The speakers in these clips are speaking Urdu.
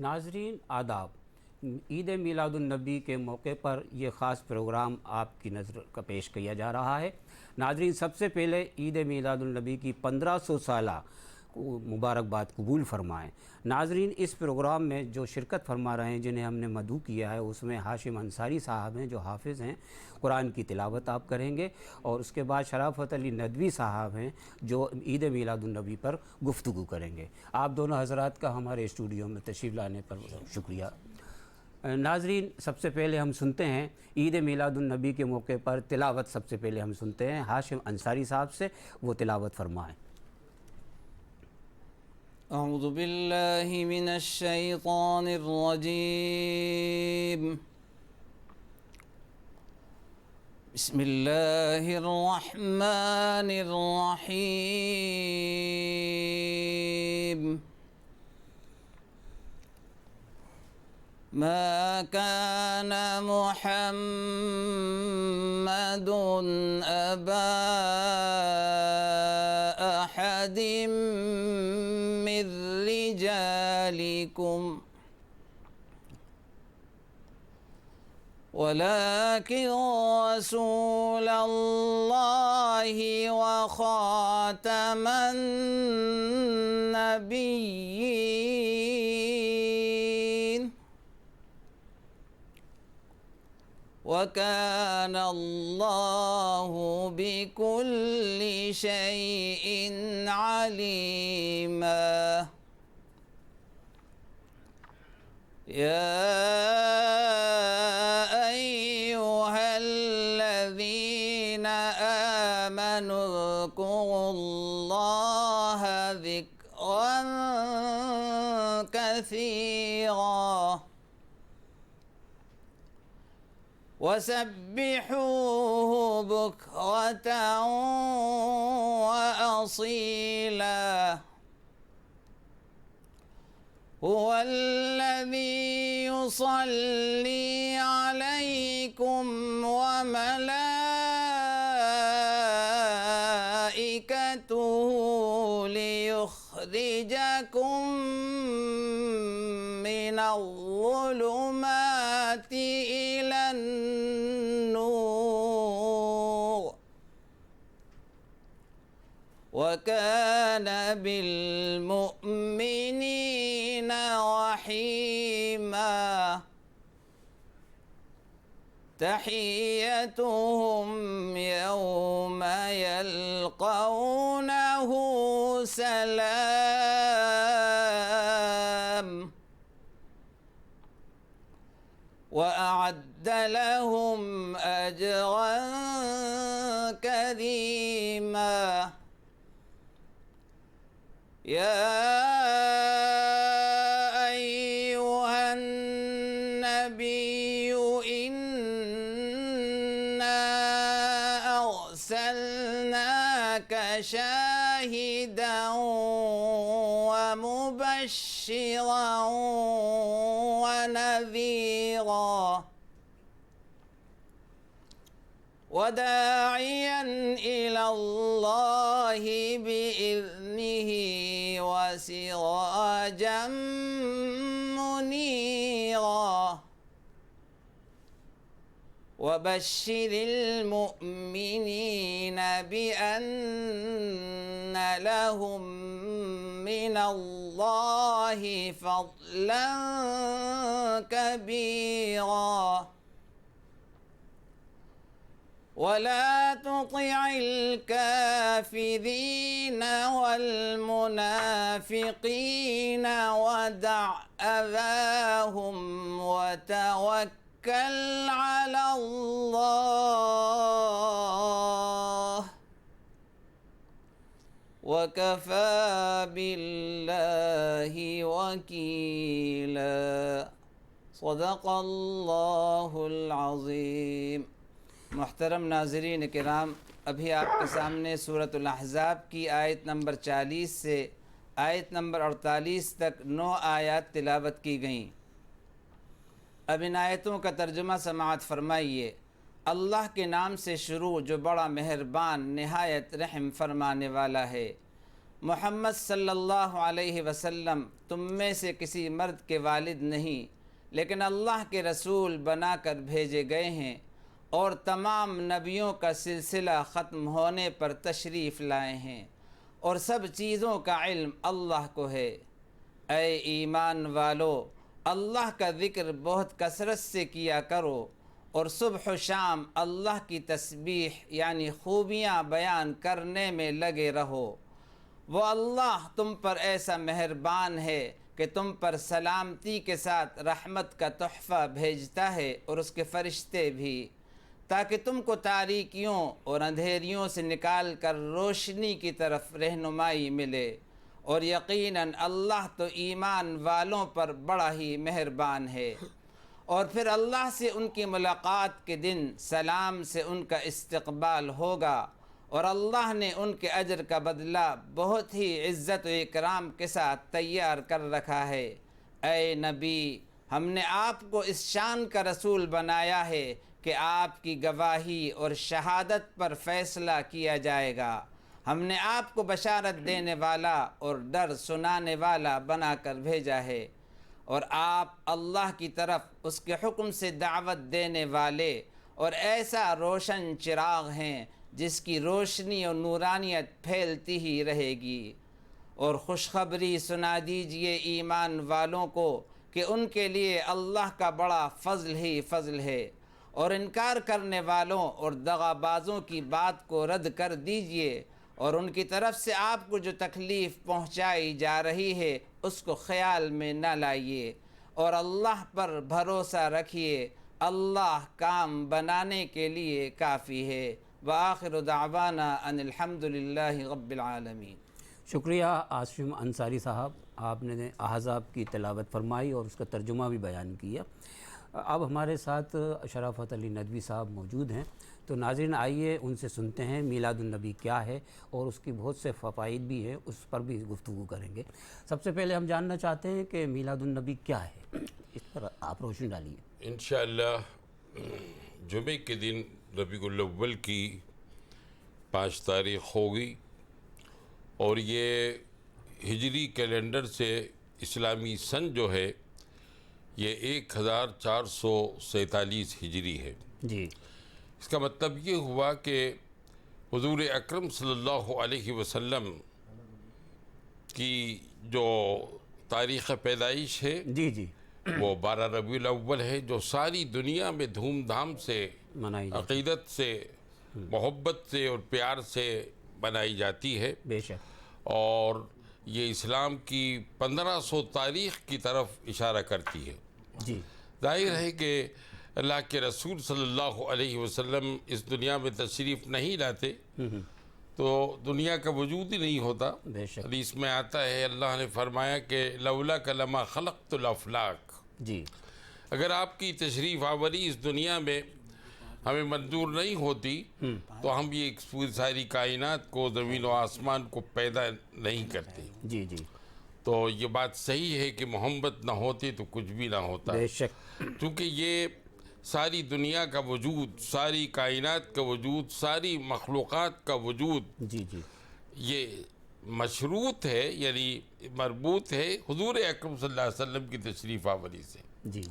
ناظرین آداب، عید میلاد النبی کے موقع پر یہ خاص پروگرام آپ کی نظر کا پیش کیا جا رہا ہے۔ ناظرین، سب سے پہلے عید میلاد النبی کی 1500 سالہ مبارکباد قبول فرمائیں۔ ناظرین، اس پروگرام میں جو شرکت فرما رہے ہیں، جنہیں ہم نے مدعو کیا ہے، اس میں ہاشم انصاری صاحب ہیں جو حافظ ہیں، قرآن کی تلاوت آپ کریں گے، اور اس کے بعد شرافت علی ندوی صاحب ہیں جو عید میلاد النبی پر گفتگو کریں گے۔ آپ دونوں حضرات کا ہمارے اسٹوڈیو میں تشریف لانے پر شکریہ۔ ناظرین، سب سے پہلے ہم سنتے ہیں عید میلاد النبی کے موقع پر تلاوت، سب سے پہلے ہم سنتے ہیں ہاشم انصاری صاحب سے، وہ تلاوت فرمائیں۔ اعوذ باللہ من الشیطان الرجیم، بسم اللہ الرحمن الرحیم۔ ما كان محمد أبا أحد من رجالكم ولكن رسول الله وخاتم النبيين وكان الله بكل شيء عليما۔ يا أيها الذين آمنوا اذكروا الله ذكرا كثيرا وسبحوه بكرة وأصيلا۔ هو الذي يصلي عليكم وملائكته ليخرجكم من الظلمات إلى النور وكان بالمؤمنين رحيما۔ تحيتهم يوم يلقونه سلام وأعد لهم أجرا كريما۔ يا أيها النبي إنا أرسلناك شاهدا ومبشرا ونذيرا وداعيا إلى الله بإذنه وسراجا منيرا۔ وبشر المؤمنين بأن لهم من الله فضلا كبيرا۔ ولا تطع الكافرين والمنافقين ودع أذاهم وتوكل على الله وكفى بالله وكيلا۔ صدق اللہ العظیم۔ محترم ناظرین کرام، ابھی آپ کے سامنے سورۃ الاحزاب کی آیت نمبر 40 سے آیت نمبر 48 تک 9 آیات تلاوت کی گئیں۔ اب ان آیتوں کا ترجمہ سماعت فرمائیے۔ اللہ کے نام سے شروع جو بڑا مہربان نہایت رحم فرمانے والا ہے۔ محمد صلی اللہ علیہ وسلم تم میں سے کسی مرد کے والد نہیں، لیکن اللہ کے رسول بنا کر بھیجے گئے ہیں، اور تمام نبیوں کا سلسلہ ختم ہونے پر تشریف لائے ہیں، اور سب چیزوں کا علم اللہ کو ہے۔ اے ایمان والو، اللہ کا ذکر بہت کثرت سے کیا کرو، اور صبح و شام اللہ کی تسبیح یعنی خوبیاں بیان کرنے میں لگے رہو۔ وہ اللہ تم پر ایسا مہربان ہے کہ تم پر سلامتی کے ساتھ رحمت کا تحفہ بھیجتا ہے، اور اس کے فرشتے بھی، تاکہ تم کو تاریکیوں اور اندھیریوں سے نکال کر روشنی کی طرف رہنمائی ملے، اور یقیناً اللہ تو ایمان والوں پر بڑا ہی مہربان ہے۔ اور پھر اللہ سے ان کی ملاقات کے دن سلام سے ان کا استقبال ہوگا، اور اللہ نے ان کے اجر کا بدلہ بہت ہی عزت و اکرام کے ساتھ تیار کر رکھا ہے۔ اے نبی، ہم نے آپ کو اس شان کا رسول بنایا ہے کہ آپ کی گواہی اور شہادت پر فیصلہ کیا جائے گا۔ ہم نے آپ کو بشارت دینے والا اور ڈر سنانے والا بنا کر بھیجا ہے، اور آپ اللہ کی طرف اس کے حکم سے دعوت دینے والے اور ایسا روشن چراغ ہیں جس کی روشنی اور نورانیت پھیلتی ہی رہے گی۔ اور خوشخبری سنا دیجئے ایمان والوں کو کہ ان کے لیے اللہ کا بڑا فضل ہی فضل ہے، اور انکار کرنے والوں اور دغا بازوں کی بات کو رد کر دیجئے، اور ان کی طرف سے آپ کو جو تکلیف پہنچائی جا رہی ہے اس کو خیال میں نہ لائیے، اور اللہ پر بھروسہ رکھیے، اللہ کام بنانے کے لیے کافی ہے۔ وآخر دعوانا ان الحمد للہ رب العالمین۔ شکریہ عاصم انصاری صاحب، آپ نے احزاب کی تلاوت فرمائی اور اس کا ترجمہ بھی بیان کیا۔ اب ہمارے ساتھ شرافت علی ندوی صاحب موجود ہیں، تو ناظرین آئیے ان سے سنتے ہیں میلاد النبی کیا ہے اور اس کی بہت سے فوائد بھی ہیں، اس پر بھی گفتگو کریں گے۔ سب سے پہلے ہم جاننا چاہتے ہیں کہ میلاد النبی کیا ہے، اس پر آپ روشنی ڈالیے۔ انشاءاللہ جمعے کے دن ربیع الاول کی 5 تاریخ ہوگی، اور یہ ہجری کیلنڈر سے اسلامی سن جو ہے یہ 1447 ہجری ہے۔ جی، اس کا مطلب یہ ہوا کہ حضور اکرم صلی اللہ علیہ وسلم کی جو تاریخ پیدائش ہے جی جی، وہ 12 ربیع الاول ہے، جو ساری دنیا میں دھوم دھام سے، منائی جاتی عقیدت سے، محبت سے اور پیار سے منائی جاتی ہے، بے شک۔ اور یہ اسلام کی 1500 تاریخ کی طرف اشارہ کرتی ہے۔ جی، ظاہر ہے کہ اللہ کے رسول صلی اللہ علیہ وسلم اس دنیا میں تشریف نہیں لاتے تو دنیا کا وجود ہی نہیں ہوتا۔ بے شک۔ حدیث میں آتا ہے، اللہ نے فرمایا کہ لولا لما خلقت الافلاک، جی، اگر آپ کی تشریف آوری اس دنیا میں ہمیں منظور نہیں ہوتی تو ہم یہ پوری ساری کائنات کو، زمین و آسمان کو پیدا نہیں کرتے۔ جی جی، تو یہ بات صحیح ہے کہ محبت نہ ہوتی تو کچھ بھی نہ ہوتا، بے شک۔ کیونکہ یہ ساری دنیا کا وجود، ساری کائنات کا وجود، ساری مخلوقات کا وجود جی جی، یہ مشروط ہے، یعنی مربوط ہے حضور اکرم صلی اللہ علیہ وسلم کی تشریف آوری سے۔ جی جی،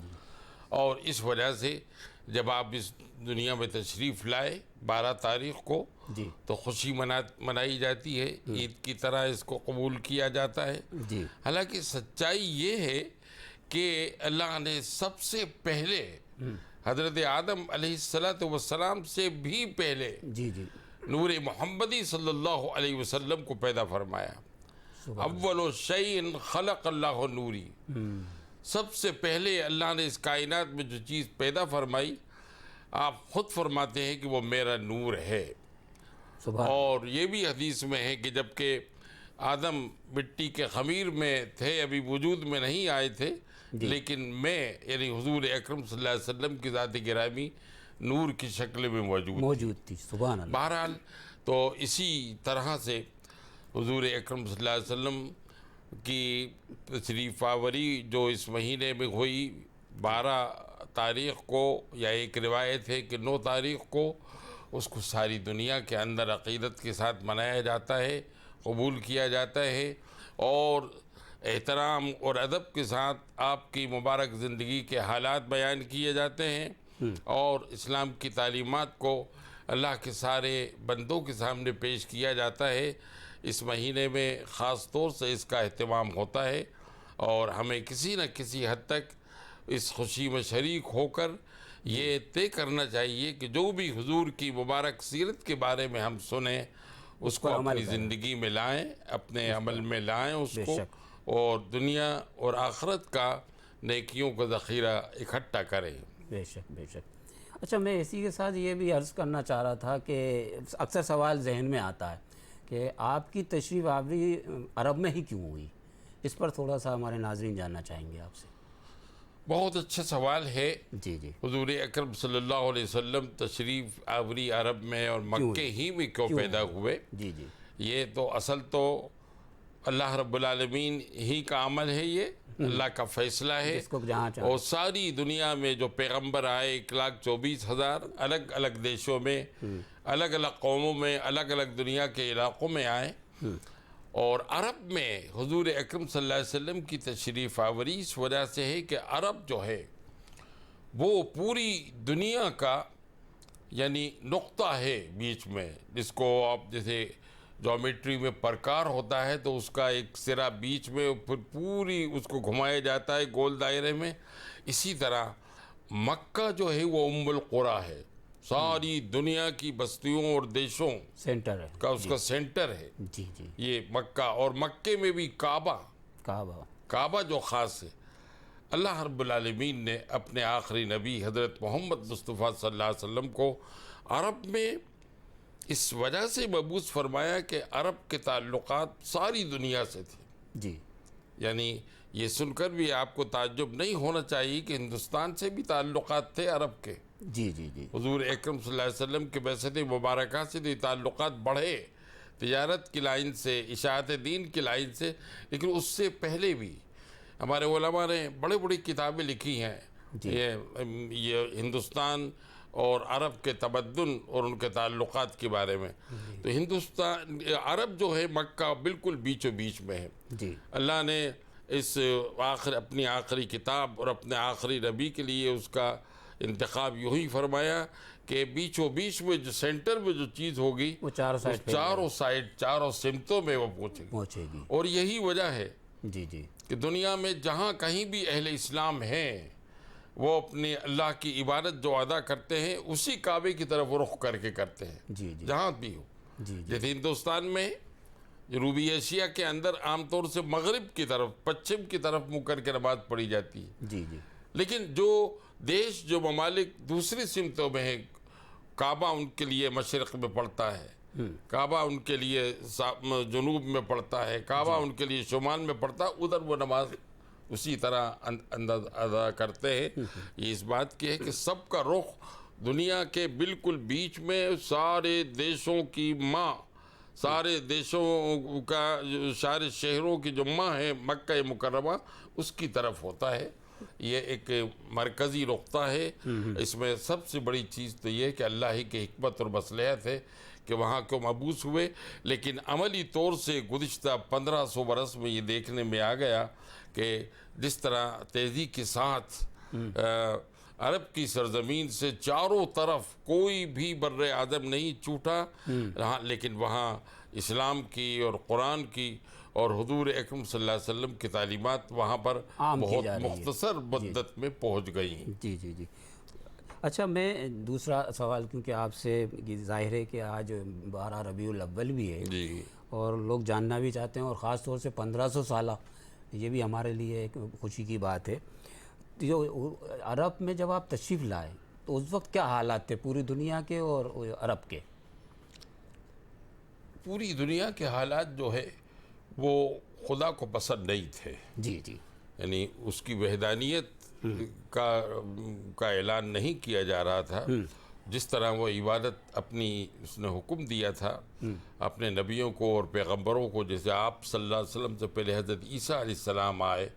اور اس وجہ سے جب آپ اس دنیا میں تشریف لائے 12 تاریخ کو جی تو خوشی منائی جاتی ہے، عید کی طرح اس کو قبول کیا جاتا ہے۔ جی، حالانکہ سچائی یہ ہے کہ اللہ نے سب سے پہلے حضرت آدم علیہ السلام سے بھی پہلے جی جی، نور محمدی صلی اللہ علیہ وسلم کو پیدا فرمایا۔ اول شیء خلق اللہ نوری، سب سے پہلے اللہ نے اس کائنات میں جو چیز پیدا فرمائی، آپ خود فرماتے ہیں کہ وہ میرا نور ہے۔ سبحان۔ اور یہ بھی حدیث میں ہے کہ جب کہ آدم مٹی کے خمیر میں تھے، ابھی وجود میں نہیں آئے تھے، لیکن میں یعنی حضور اکرم صلی اللہ علیہ وسلم کی ذات گرامی نور کی شکل میں موجود تھی۔ سبحان اللہ۔ بہرحال تو اسی طرح سے حضور اکرم صلی اللہ علیہ وسلم کی تشریف آوری جو اس مہینے میں ہوئی 12 تاریخ کو، یا ایک روایت ہے کہ 9 تاریخ کو، اس کو ساری دنیا کے اندر عقیدت کے ساتھ منایا جاتا ہے، قبول کیا جاتا ہے اور احترام اور ادب کے ساتھ آپ کی مبارک زندگی کے حالات بیان کیے جاتے ہیں اور اسلام کی تعلیمات کو اللہ کے سارے بندوں کے سامنے پیش کیا جاتا ہے۔ اس مہینے میں خاص طور سے اس کا اہتمام ہوتا ہے اور ہمیں کسی نہ کسی حد تک اس خوشی میں شریک ہو کر یہ طے کرنا چاہیے کہ جو بھی حضور کی مبارک سیرت کے بارے میں ہم سنیں اس کو اپنی زندگی میں لائیں، اپنے عمل میں لائیں اس کو، اور دنیا اور آخرت کا نیکیوں کا ذخیرہ اکٹھا کریں۔ بے شک بے شک۔ اچھا، میں اسی کے ساتھ یہ بھی عرض کرنا چاہ رہا تھا کہ اکثر سوال ذہن میں آتا ہے کہ آپ کی تشریف آوری عرب میں ہی کیوں ہوئی؟ اس پر تھوڑا سا ہمارے ناظرین جاننا چاہیں گے آپ سے۔ بہت اچھا سوال ہے۔ جی جی۔ حضور اکرم صلی اللہ علیہ وسلم تشریف آوری عرب میں اور مکے ہی میں کیوں پیدا ہوئے؟ جی جی۔ یہ تو اصل تو اللہ رب العالمین ہی کا عمل ہے، یہ اللہ کا فیصلہ ہے، اس کو جہاں چاہے۔ اور ساری دنیا میں جو پیغمبر آئے 1,24,000 الگ الگ دیشوں میں، الگ الگ قوموں میں، الگ الگ دنیا کے علاقوں میں آئے، اور عرب میں حضور اکرم صلی اللہ علیہ وسلم کی تشریف آوری اس وجہ سے ہے کہ عرب جو ہے وہ پوری دنیا کا یعنی نقطہ ہے بیچ میں، جس کو آپ جیسے جیومیٹری میں پرکار ہوتا ہے تو اس کا ایک سرا بیچ میں پھر پوری اس کو گھمایا جاتا ہے گول دائرے میں، اسی طرح مکہ جو ہے وہ ام القریٰ ہے، ساری دنیا کی بستیوں اور دیشوں سینٹر ہے کا اس کا سینٹر ہے جی جی۔ یہ مکہ، اور مکے میں بھی کعبہ جو خاص ہے۔ اللہ رب العالمین نے اپنے آخری نبی حضرت محمد مصطفیٰ صلی اللہ علیہ وسلم کو عرب میں اس وجہ سے مبعوث فرمایا کہ عرب کے تعلقات ساری دنیا سے تھے۔ جی۔ یعنی یہ سن کر بھی آپ کو تعجب نہیں ہونا چاہیے کہ ہندوستان سے بھی تعلقات تھے عرب کے۔ جی جی جی۔ حضور اکرم صلی اللہ علیہ وسلم کے بعثت مبارکہ سے تو یہ تعلقات بڑھے، تجارت کی لائن سے، اشاعت دین کی لائن سے، لیکن اس سے پہلے بھی ہمارے علماء نے بڑی بڑی کتابیں لکھی ہیں یہ ہندوستان اور عرب کے تمدن اور ان کے تعلقات کے بارے میں۔ تو ہندوستان عرب جو ہے مکہ بالکل بیچو بیچ میں ہے۔ جی۔ اللہ نے اس اپنی آخری کتاب اور اپنے آخری نبی کے لیے اس کا انتخاب یوں ہی فرمایا کہ بیچو بیچ میں جو سینٹر میں جو چیز ہوگی وہ چاروں سائڈ چاروں سمتوں میں وہ پہنچے گی، اور یہی وجہ ہے جی جی، کہ دنیا میں جہاں کہیں بھی اہل اسلام ہیں وہ اپنی اللہ کی عبادت جو ادا کرتے ہیں اسی کعبے کی طرف رخ کر کے کرتے ہیں، جی جی، جہاں بھی ہو۔ جی جی، جیسے ہندوستان میں جنوبی ایشیا کے اندر عام طور سے مغرب کی طرف، پچھم کی طرف منہ کر کے نماز پڑھی جاتی ہے، جی جی، لیکن جو دیش جو ممالک دوسری سمتوں میں ہیں، کعبہ ان کے لیے مشرق میں پڑتا ہے، کعبہ ان کے لیے جنوب میں پڑتا ہے، کعبہ ان کے لیے شمال میں پڑتا ہے، ادھر وہ نماز اسی طرح ادا کرتے ہیں۔ یہ اس بات کی ہے کہ سب کا رخ دنیا کے بالکل بیچ میں، سارے دیشوں کی ماں، سارے دیشوں کا سارے شہروں کی جو ماں ہے مکہ مکرمہ، اس کی طرف ہوتا ہے۔ یہ ایک مرکزی نقطہ ہے۔ اس میں سب سے بڑی چیز تو یہ ہے کہ اللہ ہی کی حکمت اور مصلحت ہے کہ وہاں کو مبعوث ہوئے، لیکن عملی طور سے گزشتہ 1500 برس میں یہ دیکھنے میں آ گیا کہ جس طرح تیزی کے ساتھ عرب کی سرزمین سے چاروں طرف کوئی بھی بر اعظم نہیں چھوٹا، لیکن وہاں اسلام کی اور قرآن کی اور حضور اکرم صلی اللہ علیہ وسلم کی تعلیمات وہاں پر بہت مختصر مدت میں پہنچ گئی ہیں۔ جی جی جی۔ اچھا، میں دوسرا سوال، کیونکہ آپ سے ظاہر ہے کہ آج 12 ربیع الاول بھی ہے جی، اور لوگ جاننا بھی چاہتے ہیں، اور خاص طور سے 1500 سالہ، یہ بھی ہمارے لیے ایک خوشی کی بات ہے۔ جو عرب میں جب آپ تشریف لائے تو اس وقت کیا حالات تھے پوری دنیا کے اور عرب کے؟ پوری دنیا کے حالات جو ہے وہ خدا کو پسند نہیں تھے، جی جی، یعنی اس کی وحدانیت کا اعلان نہیں کیا جا رہا تھا۔ جس طرح وہ عبادت اپنی اس نے حکم دیا تھا اپنے نبیوں کو اور پیغمبروں کو، جیسے آپ صلی اللہ علیہ وسلم سے پہلے حضرت عیسیٰ علیہ السلام آئے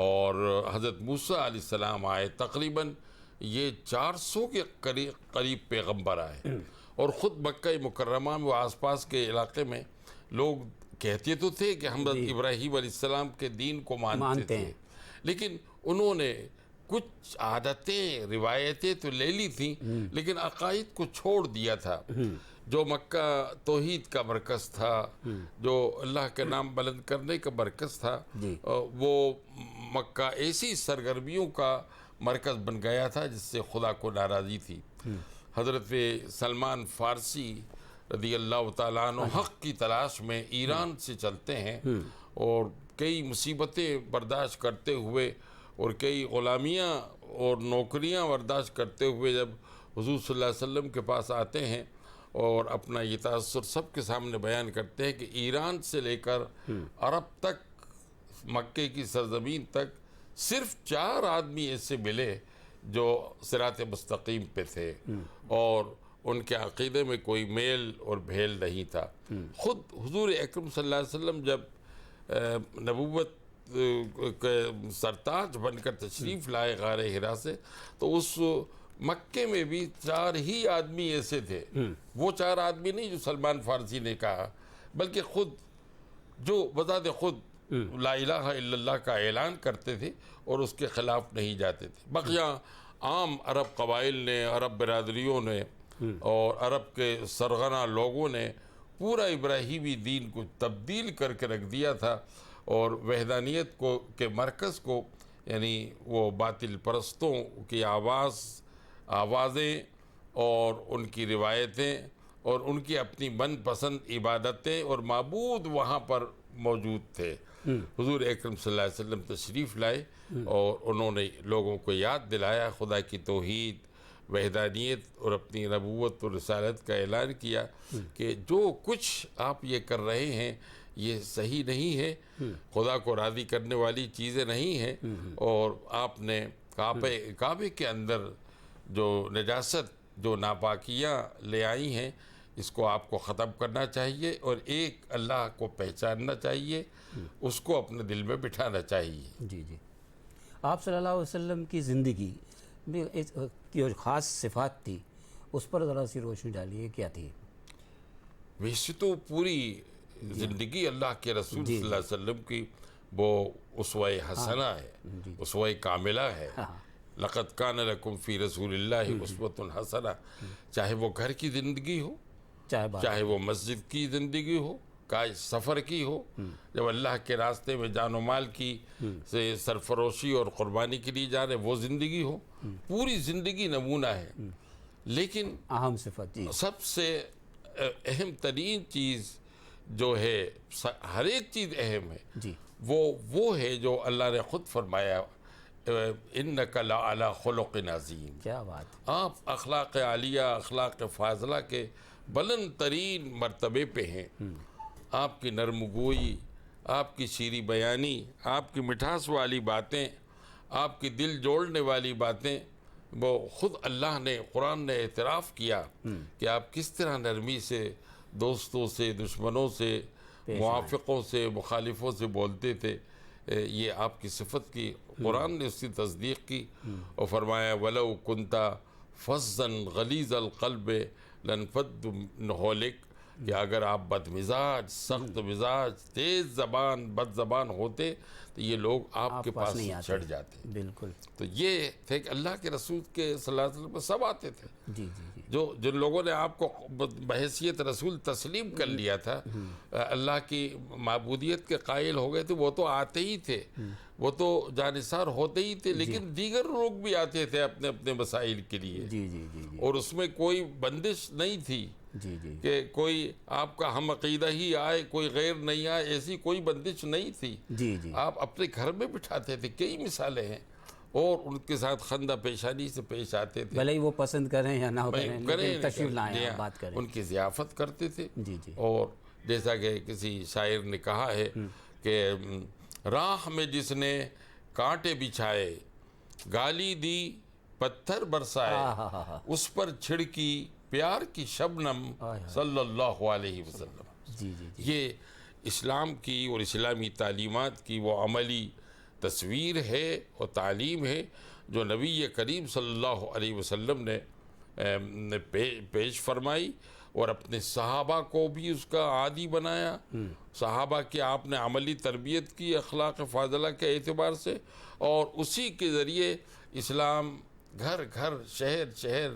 اور حضرت موسیٰ علیہ السلام آئے، تقریباً یہ 400 کے قریب پیغمبر آئے، اور خود مکہ مکرمہ میں آس پاس کے علاقے میں لوگ کہتے تو تھے کہ ہم حضرت ابراہیم علیہ السلام کے دین کو مانتے تھے، لیکن انہوں نے کچھ عادتیں روایتیں تو لے لی تھیں لیکن عقائد کو چھوڑ دیا تھا۔ جو مکہ توحید کا مرکز تھا، جو اللہ کے نام بلند کرنے کا مرکز تھا، وہ مکہ ایسی سرگرمیوں کا مرکز بن گیا تھا جس سے خدا کو ناراضی تھی۔ حضرت سلمان فارسی رضی اللہ تعالیٰ عنہ حق کی تلاش میں ایران سے چلتے ہیں اور کئی مصیبتیں برداشت کرتے ہوئے اور کئی غلامیاں اور نوکریاں برداشت کرتے ہوئے جب حضور صلی اللہ علیہ وسلم کے پاس آتے ہیں اور اپنا یہ تاثر سب کے سامنے بیان کرتے ہیں کہ ایران سے لے کر عرب تک، مکے کی سرزمین تک صرف 4 آدمی ایسے ملے جو صراط مستقیم پہ تھے اور ان کے عقیدے میں کوئی میل اور بھیل نہیں تھا۔ خود حضور اکرم صلی اللہ علیہ وسلم جب نبوت کے سرتاج بن کر تشریف لائے غار حرا سے، تو اس مکے میں بھی 4 ہی آدمی ایسے تھے۔ وہ 4 آدمی نہیں جو سلمان فارسی نے کہا، بلکہ خود جو بذات خود لا الہ الا اللہ کا اعلان کرتے تھے اور اس کے خلاف نہیں جاتے تھے۔ بقیہ عام عرب قبائل نے، عرب برادریوں نے اور عرب کے سرغنہ لوگوں نے پورا ابراہیمی دین کو تبدیل کر کے رکھ دیا تھا اور وحدانیت کو کے مرکز کو، یعنی وہ باطل پرستوں کی آوازیں اور ان کی روایتیں اور ان کی اپنی من پسند عبادتیں اور معبود وہاں پر موجود تھے۔ حضور اکرم صلی اللہ علیہ وسلم تشریف لائے اور انہوں نے لوگوں کو یاد دلایا خدا کی توحید، وحدانیت اور اپنی نبوت اور رسالت کا اعلان کیا کہ جو کچھ آپ یہ کر رہے ہیں یہ صحیح نہیں ہے، خدا کو راضی کرنے والی چیزیں نہیں ہیں، اور آپ نے کعبے کے اندر جو نجاست، جو ناپاکیاں لے آئی ہیں، اس کو آپ کو ختم کرنا چاہیے اور ایک اللہ کو پہچاننا چاہیے، اس کو اپنے دل میں بٹھانا چاہیے۔ جی جی، آپ صلی اللہ علیہ وسلم کی زندگی میں کی جو خاص صفات تھی اس پر ذرا سی روشنی ڈالیے، کیا تھی؟ ویسے تو پوری زندگی اللہ کے رسول صلی اللہ علیہ وسلم کی وہ اسوہ حسنہ ہے، اسوہ کاملہ ہے۔ لقد کان لکم فی رسول اللہ اسوۃ حسنہ، چاہے وہ گھر کی زندگی ہو، چاہے وہ مسجد کی زندگی ہو، سفر کی ہو، جب اللہ کے راستے میں جان و مال کی سے سرفروشی اور قربانی کے لیے جا رہے وہ زندگی ہو، پوری زندگی نمونہ ہے۔ لیکن اہم صفت سب سے اہم ترین چیز جو ہے، ہر ایک چیز اہم ہے، وہ ہے جو اللہ نے خود فرمایا انک لعلی خلق عظیم۔ کیا بات! آپ اخلاق عالیہ، اخلاق فاضلہ کے بلند ترین مرتبے پہ ہیں۔ آپ کی نرم گوئی، آپ کی شیریں بیانی، آپ کی مٹھاس والی باتیں، آپ کی دل جوڑنے والی باتیں، وہ خود اللہ نے، قرآن نے اعتراف کیا کہ آپ کس طرح نرمی سے دوستوں سے، دشمنوں سے، موافقوں سے، مخالفوں سے بولتے تھے۔ یہ آپ کی صفت کی قرآن نے اس کی تصدیق کی اور فرمایا وَلَوْ كُنْتَ فَظًّا غَلِيظَ الْقَلْبِ لَانفَضُّوا مِنْ حَوْلِكَ، کہ اگر آپ بد مزاج، سخت مزاج، تیز زبان، بد زبان ہوتے تو یہ لوگ آپ کے پاس چڑھ جاتے۔ بالکل۔ تو یہ تھے کہ اللہ کے رسول کے صلی اللہ علیہ وسلم پر سب آتے تھے۔ جی جی جی، جن لوگوں نے آپ کو بحیثیت رسول تسلیم کر لیا تھا، اللہ کی معبودیت کے قائل ہو گئے تھے، وہ تو آتے ہی تھے، وہ تو جانثار ہوتے ہی تھے، لیکن دیگر لوگ بھی آتے تھے اپنے اپنے مسائل کے لیے، جی جی جی جی، اور اس میں کوئی بندش نہیں تھی جی جی، کہ کوئی آپ کا ہم عقیدہ ہی آئے، کوئی غیر نہیں آئے، ایسی کوئی بندش نہیں تھی۔ جی جی، آپ اپنے گھر میں بٹھاتے تھے، کئی مثالیں ہیں، اور ان کے ساتھ خندہ پیشانی سے پیش آتے تھے، بھلے ہی وہ پسند کریں یا نہ کریں، تشریف لائیں، آپ بات کریں، ان کی ضیافت کرتے تھے۔ جی جی، اور جیسا کہ کسی شاعر نے کہا ہے کہ راہ میں جس نے کانٹے بچھائے، گالی دی پتھر برسائے، اس پر چھڑکی پیار کی شبنم صلی اللہ علیہ وسلم۔ جی جی جی، یہ اسلام کی اور اسلامی تعلیمات کی وہ عملی تصویر ہے اور تعلیم ہے جو نبی کریم صلی اللہ علیہ وسلم نے پیش فرمائی، اور اپنے صحابہ کو بھی اس کا عادی بنایا. صحابہ کی آپ نے عملی تربیت کی اخلاق فاضلہ کے اعتبار سے, اور اسی کے ذریعے اسلام گھر گھر, شہر شہر,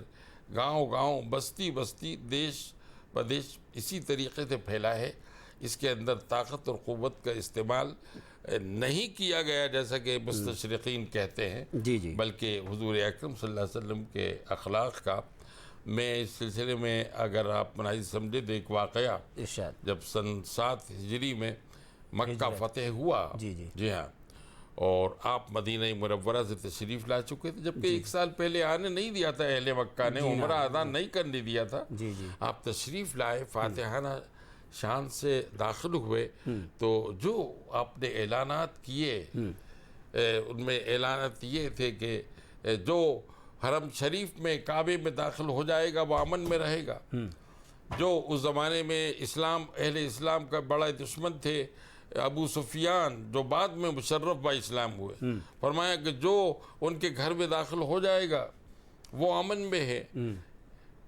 گاؤں گاؤں, بستی بستی, دیش بدیش اسی طریقے سے پھیلا ہے. اس کے اندر طاقت اور قوت کا استعمال نہیں کیا گیا جیسا کہ مستشرقین کہتے ہیں, جی جی, بلکہ حضور اکرم صلی اللہ علیہ وسلم کے اخلاق کا. میں اس سلسلے میں اگر آپ مناظر سمجھے تو ایک واقعہ, ارشاد. جب سن 7 ہجری میں مکہ فتح ہوا, جی ہاں, اور آپ مدینہ منورہ سے تشریف لا چکے تھے, جبکہ 1 سال پہلے آنے نہیں دیا تھا اہل مکہ نے, عمرہ ادا نہیں کرنے دیا تھا. جی جی, آپ تشریف لائے, فاتحانہ شان سے داخل ہوئے, تو جو آپ نے اعلانات کیے ان میں اعلانات یہ تھے کہ جو حرم شریف میں کعبے میں داخل ہو جائے گا وہ امن میں رہے گا. جو اس زمانے میں اہل اسلام کا بڑا دشمن تھے ابو سفیان, جو بعد میں مشرف با اسلام ہوئے, فرمایا کہ جو ان کے گھر میں داخل ہو جائے گا وہ امن میں ہے.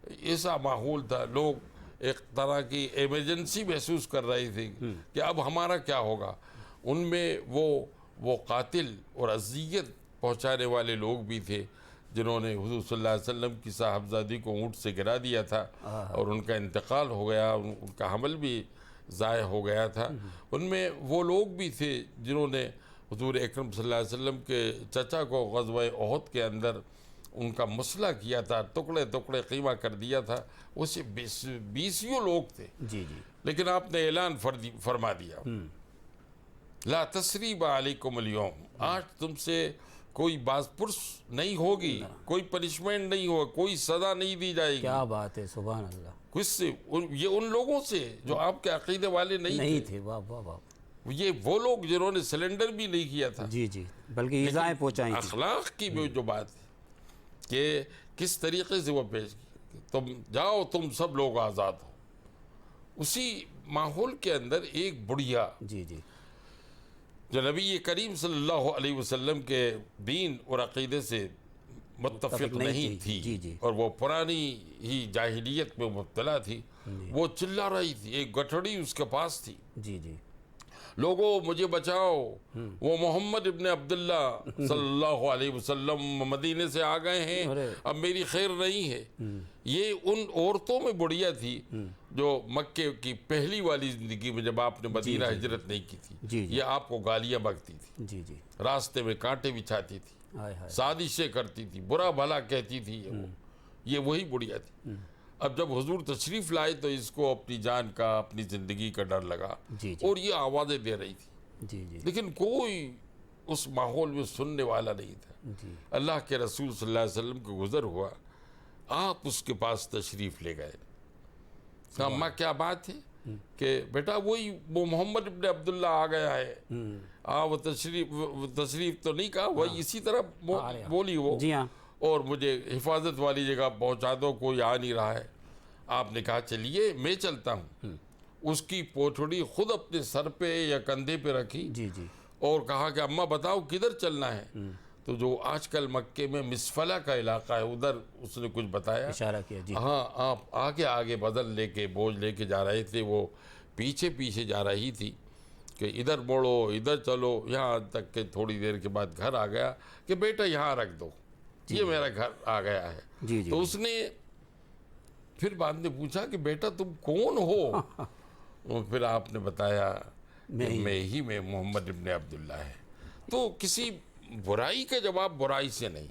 ایسا ماحول تھا, لوگ ایک طرح کی ایمرجنسی محسوس کر رہی تھی کہ اب ہمارا کیا ہوگا. ان میں وہ قاتل اور اذیت پہنچانے والے لوگ بھی تھے جنہوں نے حضور صلی اللہ علیہ وسلم کی صاحبزادی کو اونٹ سے گرا دیا تھا, اور ان کا انتقال ہو گیا, ان کا حمل بھی ضائع ہو گیا تھا. ان میں وہ لوگ بھی تھے جنہوں نے حضور اکرم صلی اللہ علیہ وسلم کے چچا کو غزوہ احد کے اندر ان کا مسئلہ کیا تھا, ٹکڑے ٹکڑے قیمہ کر دیا تھا. اسے 20 لوگ تھے. جی جی, لیکن آپ نے اعلان فرما دیا, لا تثریب علیکم اليوم, آج تم سے کوئی باز پرس نہیں ہوگی, کوئی پنشمنٹ نہیں ہوگا, کوئی سزا نہیں دی جائے گی. کیا بات ہے, سبحان اللہ. کس سے؟ یہ ان لوگوں سے جو آپ کے عقیدے والے نہیں تھے. واہ واہ واہ. یہ وہ لوگ جنہوں نے سلنڈر بھی نہیں کیا تھا. جی جی, بلکہ ایذائیں پہنچائیں تھیں. اخلاق کی بھی جو بات ہے کہ کس طریقے سے وہ پیش کی, تم جاؤ تم سب لوگ آزاد ہو. اسی ماحول کے اندر ایک بڑھیا جی جی, جو نبی کریم صلی اللہ علیہ وسلم کے دین اور عقیدے سے متفق نہیں تھی, جی جی, اور وہ پرانی ہی جاہلیت میں مبتلا تھی, وہ چلا رہی تھی. ایک گٹھڑی اس کے پاس تھی, جی جی, لوگو مجھے بچاؤ, وہ محمد ابن عبداللہ صلی اللہ علیہ وسلم مدینے سے آ گئے ہیں, اب میری خیر نہیں ہے. یہ ان عورتوں میں بڑھیا تھی جو مکے کی پہلی والی زندگی میں جب آپ نے مدینہ ہجرت نہیں کی تھی, یہ آپ کو گالیاں بکتی تھی, جی جی, راستے میں کانٹے بچھاتی تھی, سازشیں کرتی تھی, برا بھلا کہتی تھی. یہ وہی بڑھیا تھی. اب جب حضور تشریف لائے تو اس کو اپنی جان کا, اپنی زندگی کا ڈر لگا, اور یہ آوازیں دے رہی تھی, لیکن کوئی اس ماحول میں سننے والا نہیں تھا. اللہ کے رسول صلی اللہ علیہ وسلم کو گزر ہوا, آپ اس کے پاس تشریف لے گئے. کہا اماں کیا بات ہے؟ کہ بیٹا وہ محمد ابن عبداللہ آ گیا ہے. وہ تشریف تو نہیں کہا, وہی اسی طرح بولی وہ, اور مجھے حفاظت والی جگہ پہنچا دو, کوئی آ نہیں رہا ہے. آپ نے کہا چلیے میں چلتا ہوں. اس کی پوٹھڑی خود اپنے سر پہ یا کندھے پہ رکھی, اور کہا کہ اماں بتاؤ کدھر چلنا ہے. تو جو آج کل مکے میں مسفلہ کا علاقہ ہے ادھر اس نے کچھ بتایا, اشارہ کیا. ہاں, آپ آگے بدل لے کے بوجھ لے کے جا رہے تھے, وہ پیچھے جا رہی تھی کہ ادھر موڑو ادھر چلو, یہاں تک کہ تھوڑی دیر کے بعد گھر آ گیا کہ بیٹا یہاں رکھ دو, یہ میرا گھر آ گیا ہے. تو اس نے پھر بعد میں پوچھا کہ بیٹا تم کون ہو؟ پھر آپ نے بتایا کہ میں محمد ابن عبداللہ ہے. تو کسی برائی کا جواب برائی سے نہیں,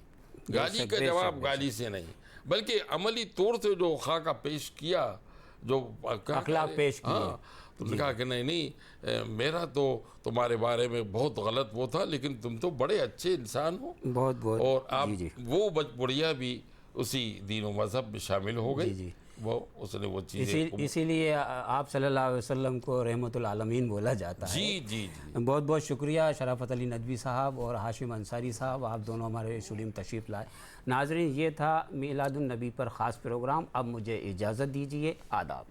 گالی کا جواب گالی سے نہیں, بلکہ عملی طور سے جو خاکہ پیش کیا, جو اخلاق پیش کیا, تم نے کہا کہ نہیں میرا تو تمہارے بارے میں بہت غلط وہ تھا, لیکن تم تو بڑے اچھے انسان ہو. بہت بہت, اور آپ وہ بڑھیا بھی اسی دین و مذہب میں شامل ہو گئی. وہ اس نے وہ چیزیں, اسی لیے آپ صلی اللہ علیہ وسلم کو رحمت العالمین بولا جاتا ہے. جی. بہت بہت شکریہ شرافت علی ندوی صاحب اور ہاشم انصاری صاحب, آپ دونوں ہمارے اسٹوڈیو میں تشریف لائے. ناظرین, یہ تھا میلاد النبی پر خاص پروگرام. اب مجھے اجازت دیجیے, آداب.